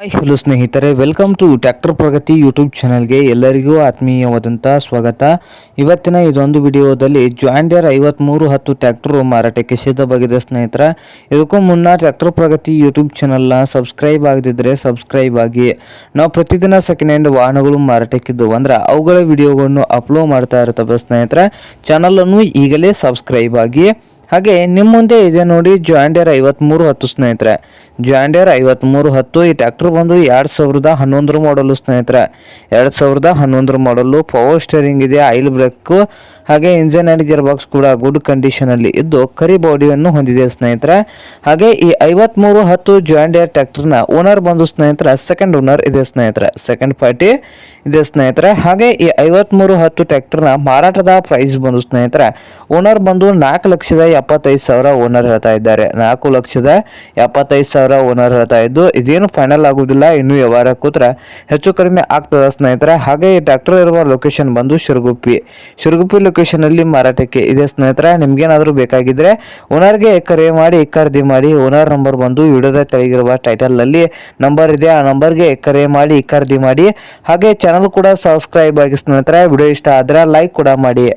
Hi hello ಸ್ನೇಹಿತರೆ, welcome to tractor Pragati YouTube ಚಾನಲ್ಗೆ ಎಲ್ಲರಿಗೂ ಆತ್ಮೀಯವಾದಂಥ ಸ್ವಾಗತ. ಇವತ್ತಿನ ಇದೊಂದು ವಿಡಿಯೋದಲ್ಲಿ ಜಾಂಡ್ ಡೀರೆ 5310 ಟ್ರ್ಯಾಕ್ಟರ್ ಮಾರಾಟಕ್ಕೆ ಸಿದ್ಧವಾಗಿದೆ ಸ್ನೇಹಿತರೆ. ಇದಕ್ಕೂ ಮುನ್ನ ಟ್ರ್ಯಾಕ್ಟರ್ ಪ್ರಗತಿ ಯೂಟ್ಯೂಬ್ ಚಾನಲ್ನ ಸಬ್ಸ್ಕ್ರೈಬ್ ಆಗದಿದ್ದರೆ ಸಬ್ಸ್ಕ್ರೈಬ್ ಆಗಿ. ನಾವು ಪ್ರತಿದಿನ ಸೆಕೆಂಡ್ ಹ್ಯಾಂಡ್ ವಾಹನಗಳು ಮಾರಾಟಕ್ಕಿದ್ದು ಅಂದ್ರೆ ಅವುಗಳ ವಿಡಿಯೋಗಳನ್ನು ಅಪ್ಲೋಡ್ ಮಾಡ್ತಾ ಇರ್ತವೆ ಸ್ನೇಹಿತರೆ. ಚಾನಲನ್ನು ಈಗಲೇ ಸಬ್ಸ್ಕ್ರೈಬ್ ಆಗಿ. ಹಾಗೆ ನಿಮ್ಮ ಮುಂದೆ ಇದೆ ನೋಡಿ ಜಾಂಡ್ ಡೀರೆ 5310 ಸ್ನೇಹಿತರೆ. ಜಾಂಡ್ ಡೀರೆ 5310 ಈ ಟ್ರ್ಯಾಕ್ಟರ್ ಬಂದು 2011 ಮಾಡಲು ಸ್ನೇಹಿತರೆ. 2011 ಮಾಡಲು, ಪವರ್ ಸ್ಟೇರಿಂಗ್ ಇದೆ, ಆಯಿಲ್ ಬ್ರೇಕ್ ಹಾಗೆ ಇಂಜಿನ್ ಅಂಡ್ ಗೇರ್ ಬಾಕ್ಸ್ ಕೂಡ ಗುಡ್ ಕಂಡೀಷನ್ ಅಲ್ಲಿ ಇದ್ದು ಕರಿ ಬಾಡಿಯನ್ನು ಹೊಂದಿದೆ ಸ್ನೇಹಿತರೆ. ಹಾಗೆ ಈ 5310 ಜಾಂಡ್ ಡೀರೆ ಟ್ರ್ಯಾಕ್ಟರ್ನ ಓನರ್ ಬಂದು ಸ್ನೇಹಿತರೆ ಸೆಕೆಂಡ್ ಓನರ್ ಇದೆ ಸ್ನೇಹಿತರೆ, ಸೆಕೆಂಡ್ ಪಾರ್ಟಿ ಇದೆ ಸ್ನೇಹಿತರೆ. ಹಾಗೆ ಈ 5310 ಟ್ರ್ಯಾಕ್ಟರ್ನ ಮಾರಾಟದ ಪ್ರೈಸ್ ಬಂದು ಸ್ನೇಹಿತರೆ ಓನರ್ ಬಂದು 4,75,000 ಓನರ್ ಹೇಳ್ತಾ ಇದ್ದಾರೆ. 4,75,000 ಓನರ್ ಹೇಳ್ತಾ ಇದ್ದು ಇದೇನು ಫೈನಲ್ ಆಗುವುದಿಲ್ಲ, ಇನ್ನು ವ್ಯವಹಾರ ಕೂತ್ರೆ ಹೆಚ್ಚು ಕಡಿಮೆ ಆಗ್ತದೆ ಸ್ನೇಹಿತರೆ. ಹಾಗೆ ಈ ಟ್ರ್ಯಾಕ್ಟರ್ ಇರುವ ಲೊಕೇಶನ್ ಬಂದು ಶಿರಗುಪ್ಪಿ ಲೊಕೇಶನ್ ಅಲ್ಲಿ ಮಾರಾಟಕ್ಕೆ ಇದೆ ಸ್ನೇಹಿತರೆ. ನಿಮ್ಗೇನಾದ್ರೂ ಬೇಕಾಗಿದ್ರೆ ಓನರ್ಗೆ ಕರೆ ಮಾಡಿ ಖರೀದಿ ಮಾಡಿ. ಓನರ್ ನಂಬರ್ ಬಂದು ವಿಡಿಯೋದ ತೆಳಗಿರುವ ಟೈಟಲ್ ನಲ್ಲಿ ನಂಬರ್ ಇದೆ, ಆ ನಂಬರ್ಗೆ ಕರೆ ಮಾಡಿ ಖರೀದಿ ಮಾಡಿ. ಹಾಗೆ ಚಾನಲ್ ಕೂಡ ಸಬ್ಸ್ಕ್ರೈಬ್ ಆಗಿ ಸ್ನೇಹಿತರೆ. ವಿಡಿಯೋ ಇಷ್ಟ ಆದ್ರೆ ಲೈಕ್ ಕೂಡ ಮಾಡಿ.